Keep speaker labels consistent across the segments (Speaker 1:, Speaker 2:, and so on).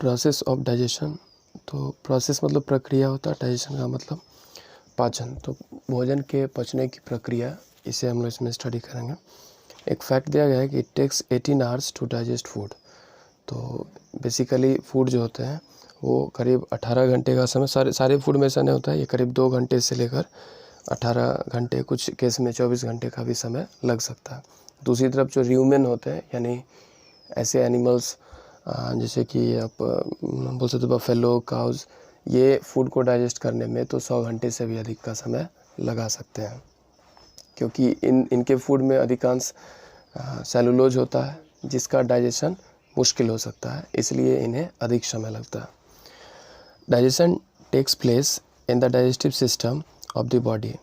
Speaker 1: Process of digestion. तो process मतलब प्रक्रिया होता है, डाइजेशन का मतलब पाचन। तो भोजन के पचने की प्रक्रिया, इसे हम लोग इसमें स्टडी करेंगे। एक फैक्ट दिया गया है कि it takes 18 hours to digest food. तो बेसिकली फूड जो होते हैं वो करीब 18 घंटे का समय, सारे फूड में ऐसा नहीं होता है, ये करीब 2 घंटे से लेकर 18 घंटे, कुछ केस में 24 घंटे का भी समय लग सकता है। दूसरी तरफ जो ह्यूमन होते हैं, यानी ऐसे एनिमल्स जैसे कि आप बोल सकते हो बफेलो, काउज, ये फूड को डाइजेस्ट करने में तो 100 घंटे से भी अधिक का समय लगा सकते हैं, क्योंकि इनके फूड में अधिकांश सेलुलोज होता है जिसका डाइजेशन मुश्किल हो सकता है, इसलिए इन्हें अधिक समय लगता है। Digestion takes place in the digestive system of the body.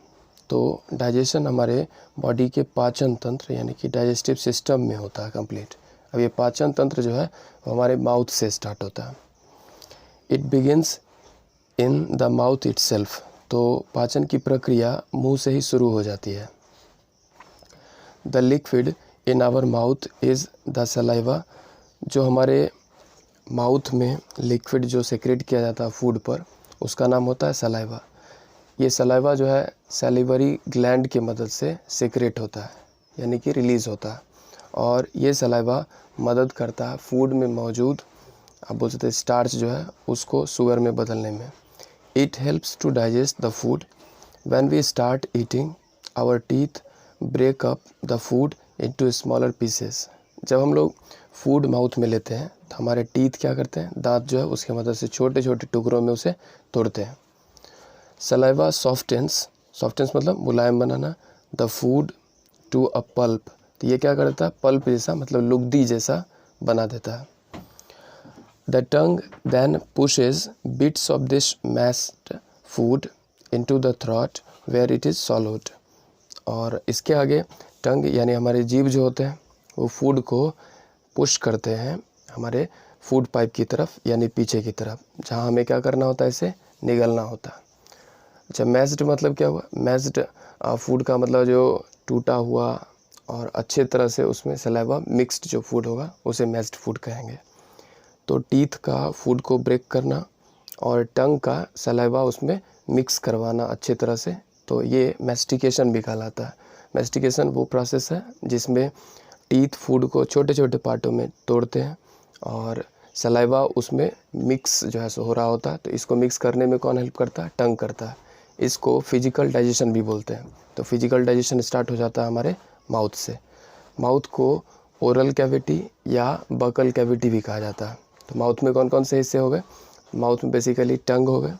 Speaker 1: तो डाइजेशन हमारे बॉडी के पाचन तंत्र यानी कि डाइजेस्टिव सिस्टम में होता है कंप्लीट। अब ये पाचन तंत्र जो है वो हमारे माउथ से स्टार्ट होता है। It begins in the mouth itself. तो पाचन की प्रक्रिया मुंह से ही शुरू हो जाती है। The liquid in our mouth is the saliva. जो हमारे माउथ में लिक्विड जो सेक्रेट किया जाता है फूड पर, उसका नाम होता है सलाइवा। ये सलाइवा जो है सैलिवरी ग्लैंड की मदद से सेक्रेट होता है, यानी कि रिलीज़ होता है, और ये सलाइवा मदद करता है फूड में मौजूद, आप बोल सकते हैं स्टार्च जो है उसको शुगर में बदलने में। It helps to digest the food. When we start eating our teeth break up the food into smaller pieces. जब हम लोग फूड माउथ में लेते हैं तो हमारे टीथ क्या करते हैं, दांत जो है उसकी मदद से छोटे छोटे टुकड़ों में उसे तोड़ते हैं। सलाइवा सॉफ्टेंस मतलब मुलायम बनाना, the food to a pulp. तो ये क्या करता है, पल्प जैसा मतलब लुगदी जैसा बना देता है। The tongue then pushes bits of this mashed food into the throat where it is swallowed. और इसके आगे टंग यानी हमारे जीभ जो होते हैं वो फूड को पुश करते हैं हमारे फूड पाइप की तरफ, यानी पीछे की तरफ, जहाँ हमें क्या करना होता है, इसे निगलना होता है। अच्छा, मैस्ड मतलब क्या हुआ, मैस्ड फूड का मतलब जो टूटा हुआ और अच्छे तरह से उसमें सलाइवा मिक्स्ड जो फूड होगा उसे मैस्ड फूड कहेंगे। तो टीथ का फूड को ब्रेक करना और टंग का सलाइवा उसमें मिक्स करवाना अच्छे तरह से, तो ये मैस्टिकेशन भी कहलाता है। मैस्टिकेशन वो प्रोसेस है जिसमें टीथ फूड को छोटे छोटे पार्टों में तोड़ते हैं और सलाइवा उसमें मिक्स जो है सो हो रहा होता है। तो इसको मिक्स करने में कौन हेल्प करता है, टंग करता है। इसको फिजिकल डाइजेशन भी बोलते हैं। तो फिजिकल डाइजेशन स्टार्ट हो जाता है हमारे माउथ से। माउथ को ओरल कैविटी या बकल कैविटी भी कहा जाता है। तो माउथ में कौन कौन से हिस्से हो गए, माउथ में बेसिकली टंग हो गए,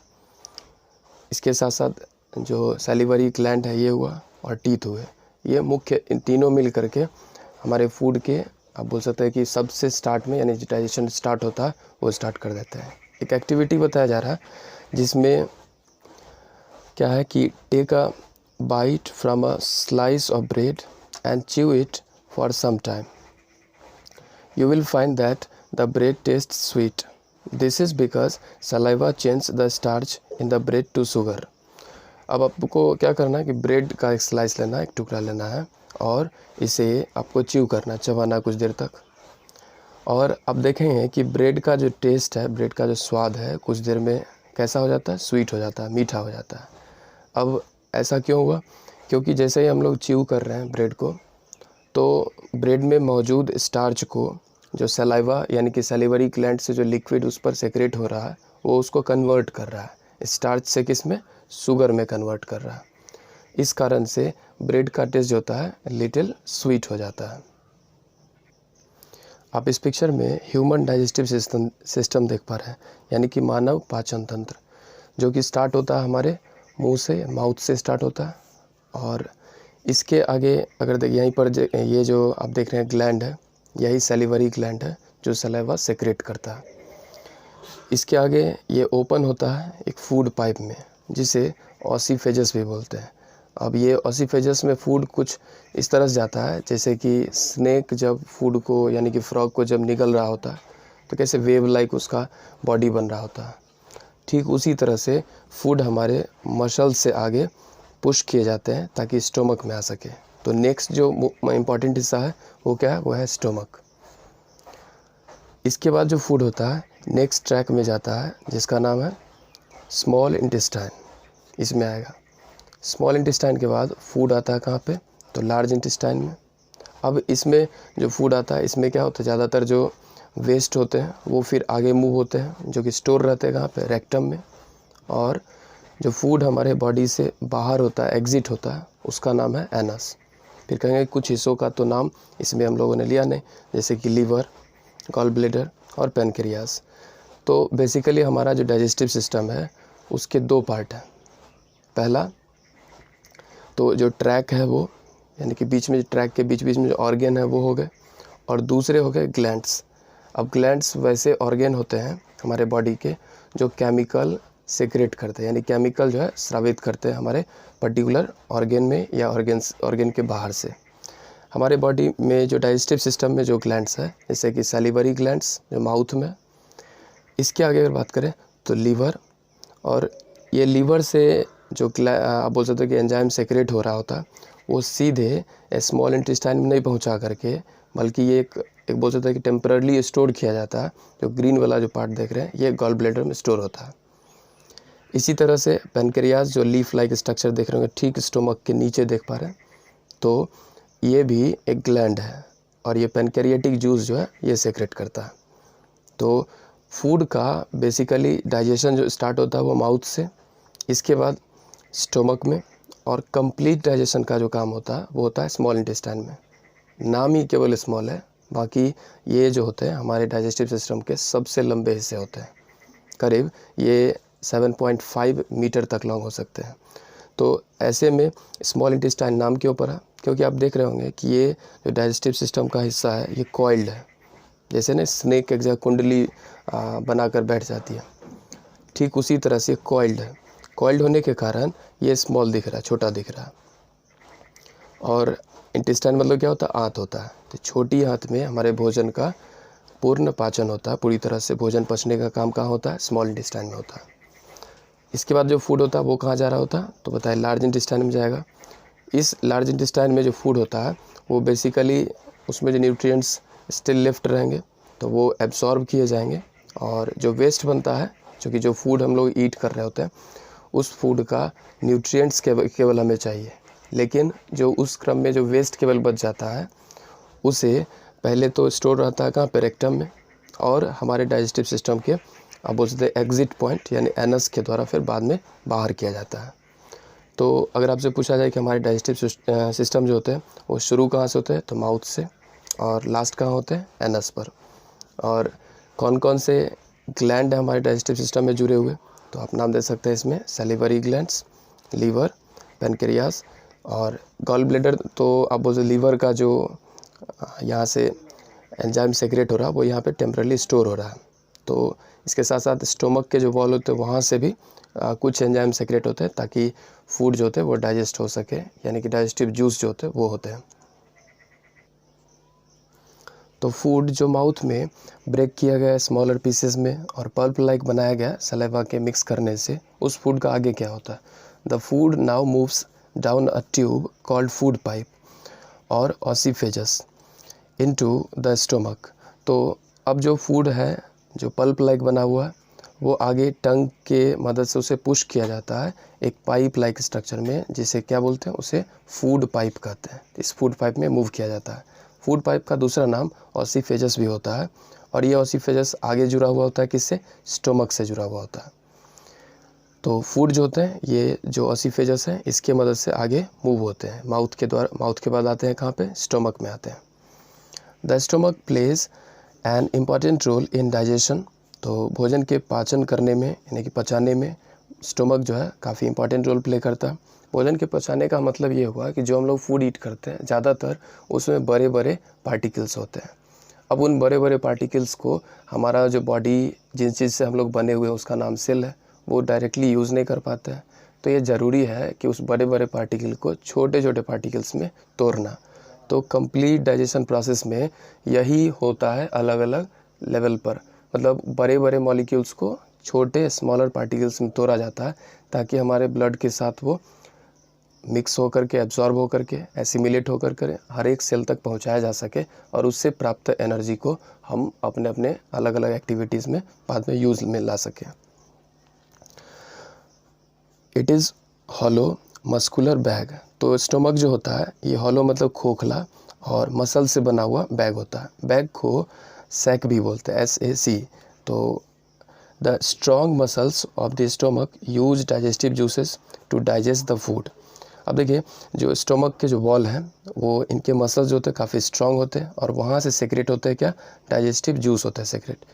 Speaker 1: इसके साथ साथ जो सैलिवरी ग्लैंड है ये हुआ, और टीथ हुए। ये मुख्य इन तीनों मिल करके हमारे फूड के, आप बोल सकते हैं कि सबसे स्टार्ट में यानी डाइजेशन स्टार्ट होता है वो स्टार्ट कर देते हैं। एक एक्टिविटी बताया जा रहा है जिसमें क्या है कि take a bite from a slice of bread and chew it for some time. You will find that the bread taste sweet. This is because saliva change the starch in the bread to sugar. अब आपको क्या करना है कि bread का एक slice लेना है, एक टुकड़ा लेना है, और इसे आपको च्यू करना, चबाना कुछ देर तक। और अब देखेंगे कि ब्रेड का जो टेस्ट है, ब्रेड का जो स्वाद है, कुछ देर में कैसा हो जाता है, स्वीट हो जाता है, मीठा हो जाता है। अब ऐसा क्यों हुआ, क्योंकि जैसे ही हम लोग च्यू कर रहे हैं ब्रेड को, तो ब्रेड में मौजूद स्टार्च को जो सलाइवा यानी कि सैलिवरी ग्लैंड से जो लिक्विड उस पर सेक्रेट हो रहा है वो उसको कन्वर्ट कर रहा है स्टार्च से, किस में, शुगर में कन्वर्ट कर रहा है। इस कारण से ब्रेड का टेस्ट जो होता है लिटिल स्वीट हो जाता है। आप इस पिक्चर में ह्यूमन डाइजेस्टिव सिस्टम देख पा रहे हैं, यानी कि मानव पाचन तंत्र, जो कि स्टार्ट होता है हमारे मुंह से, माउथ से स्टार्ट होता है। और इसके आगे अगर देखिए यहीं पर ये जो आप देख रहे हैं ग्लैंड है, यही सैलिवरी ग्लैंड है जो सलाइवा सेक्रेट करता है। इसके आगे ये ओपन होता है एक फूड पाइप में, जिसे ऑसीफेजस भी बोलते हैं। अब ये ऑसीफेजस में फूड कुछ इस तरह से जाता है जैसे कि स्नेक जब फूड को यानी कि फ्रॉग को जब निगल रहा होता है तो कैसे वेव लाइक उसका बॉडी बन रहा होता है, ठीक उसी तरह से फूड हमारे मसल्स से आगे पुश किए जाते हैं ताकि स्टोमक में आ सके। तो नेक्स्ट जो इम्पॉर्टेंट हिस्सा है वो क्या है, वो है स्टोमक। इसके बाद जो फूड होता है नेक्स्ट ट्रैक में जाता है जिसका नाम है स्मॉल इंटेस्टाइन, इसमें आएगा। स्मॉल इंटेस्टाइन के बाद फूड आता है कहाँ पे, तो लार्ज इंटेस्टाइन में। अब इसमें जो फूड आता है इसमें क्या होता है, ज़्यादातर जो वेस्ट होते हैं वो फिर आगे मूव होते हैं, जो कि स्टोर रहते हैं कहाँ पे, रेक्टम में। और जो फूड हमारे बॉडी से बाहर होता है, एग्जिट होता है, उसका नाम है एनस। फिर कहेंगे कुछ हिस्सों का तो नाम इसमें हम लोगों ने लिया नहीं, जैसे कि लीवर, गॉल ब्लैडर और पेनक्रियास। तो बेसिकली हमारा जो डाइजेस्टिव सिस्टम है उसके दो पार्ट हैं। पहला तो जो ट्रैक है वो, यानी कि बीच में ट्रैक के बीच बीच में जो ऑर्गेन है वो हो गए, और दूसरे हो गए ग्लैंड्स। अब ग्लैंड्स वैसे ऑर्गेन होते हैं हमारे बॉडी के जो केमिकल सेक्रेट करते हैं, यानी केमिकल जो है स्रावित करते हैं हमारे पर्टिकुलर ऑर्गेन में या ऑर्गेन के बाहर से। हमारे बॉडी में जो डाइजेस्टिव सिस्टम में जो ग्लैंड्स है, जैसे कि सैलिवरी ग्लैंड्स जो माउथ में। इसके आगे अगर बात करें तो लीवर, और ये लीवर से जो आप बोल सकते हो कि एंजाइम सेक्रेट हो रहा होता है, वो सीधे स्मॉल इंटेस्टाइन में नहीं पहुंचा करके, बल्कि ये एक बोल सकते हैं कि टेम्पररी स्टोर किया जाता है। जो ग्रीन वाला जो पार्ट देख रहे हैं ये गॉल ब्लैडर में स्टोर होता है। इसी तरह से पेनक्रियास जो लीफ लाइक स्ट्रक्चर देख रहे होंगे ठीक स्टोमक के नीचे देख पा रहे हैं, तो ये भी एक ग्लैंड है, और ये पेनक्रियाटिक जूस जो है ये सेक्रेट करता है। तो फूड का बेसिकली डाइजेशन जो स्टार्ट होता है वो माउथ से, इसके बाद स्टोमक में, और कंप्लीट डाइजेशन का जो काम होता है वो होता है स्मॉल इंटेस्टाइन में। नाम ही केवल स्मॉल है, बाकी ये जो होते हैं हमारे डाइजेस्टिव सिस्टम के सबसे लंबे हिस्से होते हैं। करीब ये 7.5 मीटर तक लॉन्ग हो सकते हैं। तो ऐसे में स्मॉल इंटेस्टाइन नाम के ऊपर है, क्योंकि आप देख रहे होंगे कि ये जो डाइजेस्टिव सिस्टम का हिस्सा है ये कॉइल्ड है, जैसे ना स्नेक एक जगह कुंडली बनाकर बैठ जाती है, ठीक उसी तरह से कॉइल्ड है। कॉइल्ड होने के कारण ये स्मॉल दिख रहा है, छोटा दिख रहा है। और इंटेस्टाइन मतलब क्या होता है, आंत होता है। तो छोटी आंत में हमारे भोजन का पूर्ण पाचन होता है, पूरी तरह से भोजन पचने का काम कहाँ होता है, स्मॉल इंटेस्टाइन में होता है। इसके बाद जो फूड होता है वो कहाँ जा रहा होता है, तो बताए लार्ज इंटेस्टाइन में जाएगा। इस लार्ज इंटेस्टाइन में जो फूड होता है वो बेसिकली उसमें जो न्यूट्रिएंट्स स्टिल लेफ्ट रहेंगे तो वो एब्सॉर्ब किए जाएंगे, और जो वेस्ट बनता है, जो कि जो फूड हम लोग ईट कर रहे होते हैं उस फूड का न्यूट्रिएंट्स केवल हमें चाहिए, लेकिन जो उस क्रम में जो वेस्ट केवल बच जाता है उसे पहले तो स्टोर रहता है कहाँ पे, रेक्टम में, और हमारे डाइजेस्टिव सिस्टम के आप बोल सकते हैं एग्जिट पॉइंट यानी एनस के द्वारा फिर बाद में बाहर किया जाता है। तो अगर आपसे पूछा जाए कि हमारे डाइजेस्टिव सिस्टम जो होते हैं वो शुरू कहाँ से होते हैं, तो माउथ से, और लास्ट कहाँ होते हैं, एनस पर। और कौन कौन से ग्लैंड है हमारे डाइजेस्टिव सिस्टम में जुड़े हुए, तो आप नाम दे सकते हैं इसमें सैलिवरी ग्लैंड्स, लीवर, पेनक्रियास और गॉल ब्लैडर। तो आप बोलते लीवर का जो यहाँ से एंजाइम सेक्रेट हो रहा है वो यहाँ पे टेम्पररी स्टोर हो रहा है। तो इसके साथ साथ स्टोमक के जो वॉल होते हैं वहाँ से भी कुछ एंजाइम सेक्रेट होते हैं ताकि फूड जो होते हैं वो डाइजेस्ट हो सके, यानी कि डाइजेस्टिव जूस जो होते हैं वो होते हैं। तो फूड जो माउथ में ब्रेक किया गया है स्मॉलर पीसेस में और पल्प लाइक बनाया गया सलाइवा के मिक्स करने से, उस फूड का आगे क्या होता है, the food now moves down a tube called food pipe और ऑसिफेजस इनटू द स्टोमक। तो अब जो फूड है जो पल्प लाइक बना हुआ है वो आगे टंग के मदद से उसे पुश किया जाता है एक पाइप लाइक स्ट्रक्चर में, जिसे क्या बोलते हैं, उसे फूड पाइप कहते हैं। इस फूड पाइप में मूव किया जाता है। फूड पाइप का दूसरा नाम ऑसिफेजस भी होता है, और ये ऑसिफेजस आगे जुड़ा हुआ होता है किससे, स्टोमक से जुड़ा हुआ होता है। तो फूड जो होते हैं ये जो ऑसिफेजस है इसके मदद से आगे मूव होते हैं माउथ के द्वारा। माउथ के बाद आते हैं कहाँ पे, स्टोमक में आते हैं। The stomach plays an important role in digestion. तो भोजन के पाचन करने में यानी कि पचाने में स्टोमक जो है काफ़ी इंपॉर्टेंट रोल प्ले करता है। भोजन के पचाने का मतलब ये हुआ कि जो हम लोग फूड ईट करते हैं ज़्यादातर उसमें बड़े बड़े पार्टिकल्स होते हैं। अब उन बड़े बड़े पार्टिकल्स को हमारा जो बॉडी जिस चीज़ से हम लोग बने हुए हैं उसका नाम सेल है, वो डायरेक्टली यूज़ नहीं कर पाता है। तो ये ज़रूरी है कि उस बड़े बड़े पार्टिकल को छोटे छोटे पार्टिकल्स में तोड़ना। तो कंप्लीट डाइजेशन प्रोसेस में यही होता है अलग अलग लेवल पर, मतलब बड़े बड़े मॉलिक्यूल्स को छोटे स्मॉलर पार्टिकल्स में तोड़ा जाता है ताकि हमारे ब्लड के साथ वो मिक्स होकर के, एब्जॉर्ब होकर के, एसिमिलेट होकर के हर एक सेल तक पहुंचाया जा सके और उससे प्राप्त एनर्जी को हम अपने अपने अलग अलग एक्टिविटीज़ में बाद में यूज़ में ला सकें। It is hollow muscular bag. तो स्टमक जो होता है ये हॉलो मतलब खोखला और मसल से बना हुआ बैग होता है। बैग को सैक भी बोलते हैं, SAC। तो the strong muscles of the stomach use digestive juices to digest the food. अब देखिए जो स्टमक के जो वॉल हैं वो इनके मसल्स जो होते हैं काफ़ी स्ट्रॉन्ग होते हैं और वहाँ से सेक्रेट होते हैं क्या, डाइजेस्टिव जूस होता है secrete.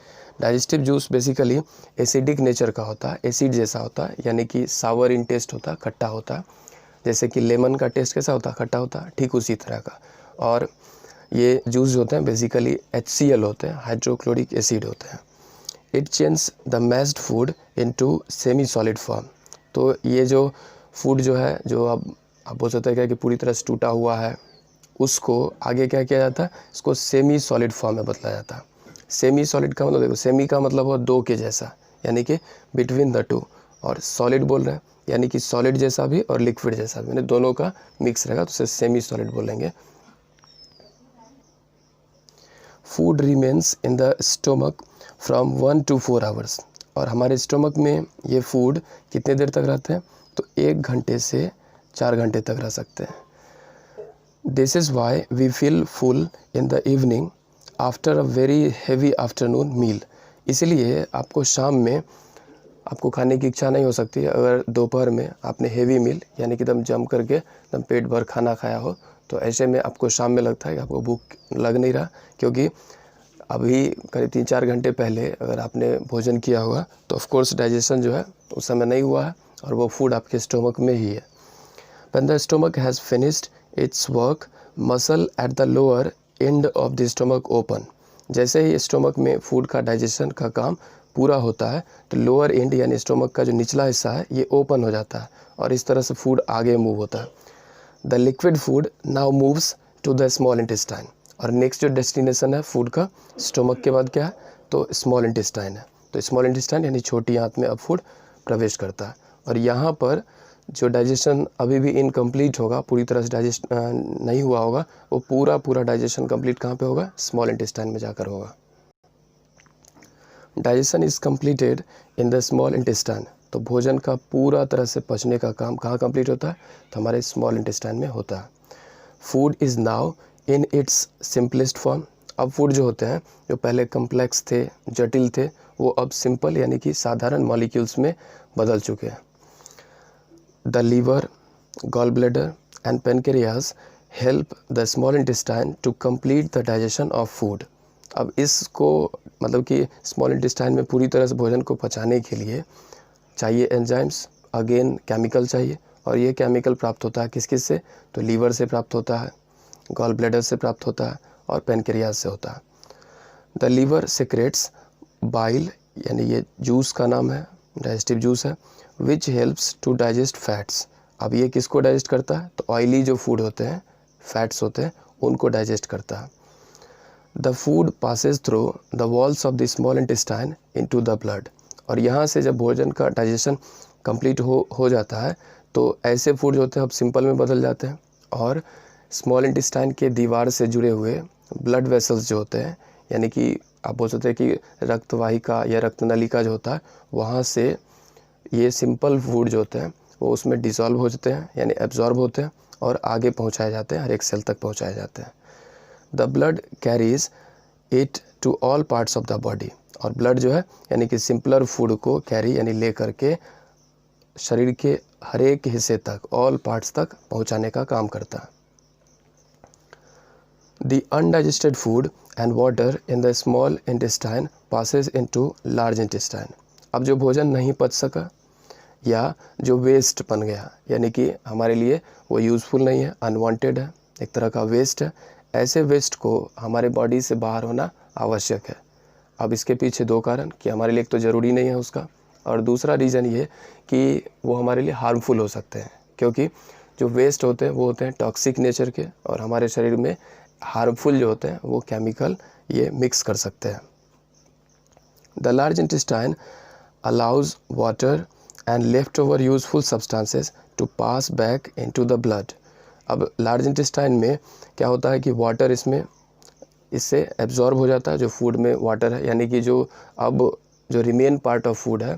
Speaker 1: Digestive juice basically acidic nature का होता है, एसिड जैसा होता है, यानी कि सावर इन टेस्ट होता है, खट्टा होता है। जैसे कि लेमन का टेस्ट कैसा होता है, खट्टा होता है, ठीक उसी तरह का। और ये जूस जो होते हैं बेसिकली HCl होते हैं, हाइड्रोक्लोरिक एसिड होते हैं। It change the messed food into semi solid form. तो ये जो फूड जो है, जो आप बोल सकते हैं क्या कि पूरी तरह से टूटा हुआ है, उसको आगे क्या किया जाता है, इसको सेमी सॉलिड फॉर्म में बदला जाता है। सेमी सॉलिड का मतलब देखो, सेमी का मतलब हो दो के जैसा, यानी कि बिटवीन द टू, और सॉलिड बोल रहे हैं यानी कि सॉलिड जैसा भी और लिक्विड जैसा भी, यानी दोनों का मिक्स रहेगा, तो उसे सेमी सॉलिड बोलेंगे। Food remains in the stomach from 1 to 4 hours. और हमारे स्टोमक में ये फूड कितने देर तक रहते हैं, तो 1 घंटे से 4 घंटे तक रह सकते हैं। This is why we feel full in the evening after a very heavy afternoon meal. इसलिए आपको शाम में आपको खाने की इच्छा नहीं हो सकती है अगर दोपहर में आपने हेवी मील यानी कि एकदम जम करके एकदम पेट भर खाना खाया हो, तो ऐसे में आपको शाम में लगता है कि आपको भूख लग नहीं रहा, क्योंकि अभी करीब 3-4 घंटे पहले अगर आपने भोजन किया होगा तो ऑफ कोर्स डाइजेशन जो है उस समय नहीं हुआ है और वो फूड आपके स्टोमक में ही है। When the stomach has finished its work, muscle at the lower end of the stomach open। जैसे ही स्टोमक में फूड का डाइजेशन का काम पूरा होता है तो लोअर एंड यानी स्टोमक का जो निचला हिस्सा है ये ओपन हो जाता है और इस तरह से फूड आगे मूव होता है। The liquid food now moves to the small intestine. और नेक्स्ट जो डेस्टिनेशन है फूड का स्टोमक के बाद क्या है, तो स्मॉल इंटेस्टाइन है। तो स्मॉल इंटेस्टाइन यानी छोटी आंत में अब फूड प्रवेश करता है और यहाँ पर जो डाइजेशन अभी भी इनकम्प्लीट होगा, पूरी तरह से डाइजेस्ट नहीं हुआ होगा, वो पूरा डाइजेशन कंप्लीट कहाँ पे होगा, स्मॉल इंटेस्टाइन में जाकर होगा। Digestion is completed in the small intestine. तो भोजन का पूरा तरह से पचने का काम कहाँ कंप्लीट होता है, तो हमारे स्मॉल इंटेस्टाइन में होता है। Food is now in its simplest form. अब फूड जो होते हैं जो पहले कम्प्लेक्स थे, जटिल थे, वो अब सिंपल यानी कि साधारण मॉलिक्यूल्स में बदल चुके हैं। The liver, gall bladder and pancreas help the small intestine to complete the digestion of food. अब इसको मतलब कि स्मॉल इंटेस्टाइन में पूरी तरह से भोजन को पचाने के लिए चाहिए एंजाइम्स, अगेन केमिकल चाहिए, और ये केमिकल प्राप्त होता है किस किस से, तो लीवर से प्राप्त होता है, गॉल ब्लैडर से प्राप्त होता है और पेनक्रियास से होता है। द लीवर सेक्रेट्स बाइल, यानी ये जूस का नाम है, डाइजेस्टिव जूस है, which helps to digest fats. अब ये किसको डाइजेस्ट करता है, तो ऑयली जो फूड होते हैं, फैट्स होते हैं, उनको डाइजेस्ट करता है। The food Passage through the walls of the small intestine into the blood. और यहाँ से जब भोजन का डाइजेशन कंप्लीट हो जाता है तो ऐसे फूड जो होते हैं अब सिंपल में बदल जाते हैं और स्मॉल इंटेस्टाइन के दीवार से जुड़े हुए ब्लड वेसल्स जो होते हैं, यानी कि आप बोल सकते हैं कि रक्तवाहिका या रक्तनलिका जो होता है, वहाँ से ये सिंपल फूड जो होते हैं वो उसमें डिसॉल्व हो जाते हैं यानी एब्जॉर्ब होते हैं और आगे पहुँचाए जाते हैं, हर एक सेल तक पहुँचाए जाते हैं। The blood carries it to all parts of the body. और ब्लड जो है यानी कि सिंपलर फूड को कैरी यानी ले करके शरीर के हर एक हिस्से तक, ऑल पार्ट्स तक पहुंचाने का काम करता है। The undigested food and water in the small intestine passes into large intestine. अब जो भोजन नहीं पच सका या जो वेस्ट बन गया, यानी कि हमारे लिए वो यूज़फुल नहीं है, अनवांटेड है, एक तरह का वेस्ट है, ऐसे वेस्ट को हमारे बॉडी से बाहर होना आवश्यक है। अब इसके पीछे दो कारण कि हमारे लिए एक तो ज़रूरी नहीं है उसका, और दूसरा रीज़न ये कि वो हमारे लिए हार्मफुल हो सकते हैं, क्योंकि जो वेस्ट होते हैं वो होते हैं टॉक्सिक नेचर के और हमारे शरीर में हार्मफुल जो होते हैं वो केमिकल ये मिक्स कर सकते हैं। The large intestine allows water and left over useful substances to pass back into the blood. अब लार्ज इंटेस्टाइन में क्या होता है कि वाटर इससे एब्जॉर्ब हो जाता है, जो फूड में वाटर है, यानी कि जो रिमेन पार्ट ऑफ फूड है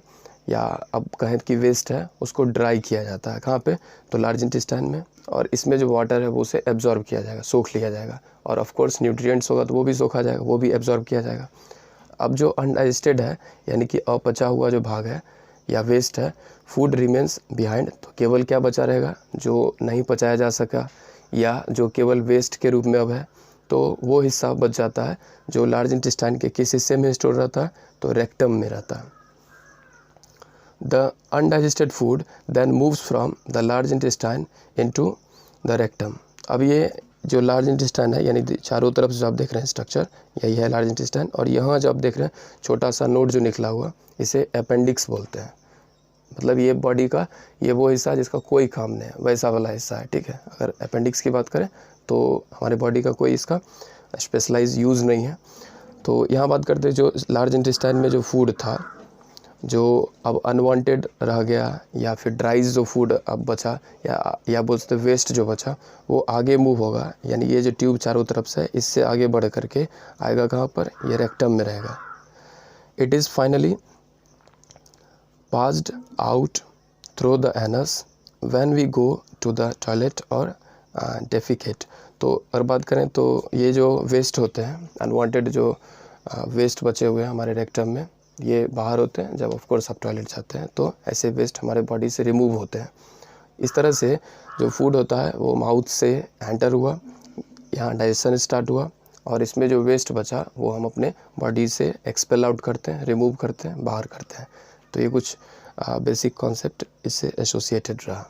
Speaker 1: या अब कहें कि वेस्ट है, उसको ड्राई किया जाता है। कहाँ पे? तो लार्ज इंटेस्टाइन में। और इसमें जो वाटर है वो उसे एब्जॉर्ब किया जाएगा, सोख लिया जाएगा। और ऑफ कोर्स न्यूट्रिएंट्स होगा तो वो भी सोखा जाएगा, वो भी एब्जॉर्ब किया जाएगा। अब जो अनडाइजेस्टेड है यानी कि अपचा हुआ जो भाग है या वेस्ट है, फूड रिमेन्स बिहाइंड, तो केवल क्या बचा रहेगा? जो नहीं पचाया जा सका या जो केवल वेस्ट के रूप में अब है, तो वो हिस्सा बच जाता है जो लार्ज इंटेस्टाइन के किस हिस्से में स्टोर रहता है? तो रेक्टम में रहता है। The undigested food then moves from the large intestine into the rectum. अब ये जो लार्ज इंटेस्टाइन है, यानी चारों तरफ जो आप देख रहे हैं स्ट्रक्चर, यही है लार्ज इंटेस्टाइन। और यहाँ जो आप देख रहे हैं छोटा सा नोड जो निकला हुआ, इसे अपेंडिक्स बोलते हैं। मतलब ये बॉडी का ये वो हिस्सा है जिसका कोई काम नहीं है, वैसा वाला हिस्सा है, ठीक है। अगर अपेंडिक्स की बात करें तो हमारे बॉडी का कोई इसका स्पेशलाइज यूज़ नहीं है। तो यहाँ बात करते हैं जो लार्ज इंटेस्टाइन में जो फूड था, जो अब अनवांटेड रह गया या फिर ड्राइज जो फूड अब बचा या बोलते वेस्ट जो बचा, वो आगे मूव होगा, यानी ये जो ट्यूब चारों तरफ से है इससे आगे बढ़ करके आएगा कहाँ पर? ये रेक्टम में रहेगा। It is finally passed out through the anus when we go to the toilet और डेफिकेट। तो अगर बात करें तो ये जो वेस्ट होते हैं, अनवांटेड जो वेस्ट बचे हुए हैं हमारे रेक्टम में, ये बाहर होते हैं जब ऑफ कोर्स आप टॉयलेट जाते हैं, तो ऐसे वेस्ट हमारे बॉडी से रिमूव होते हैं। इस तरह से जो फूड होता है वो माउथ से एंटर हुआ, यहाँ डाइजेशन स्टार्ट हुआ, और इसमें जो वेस्ट बचा वो हम अपने बॉडी से एक्सपेल आउट करते हैं, रिमूव करते हैं, बाहर करते हैं। तो ये कुछ बेसिक कॉन्सेप्ट इससे एसोसिएटेड रहा।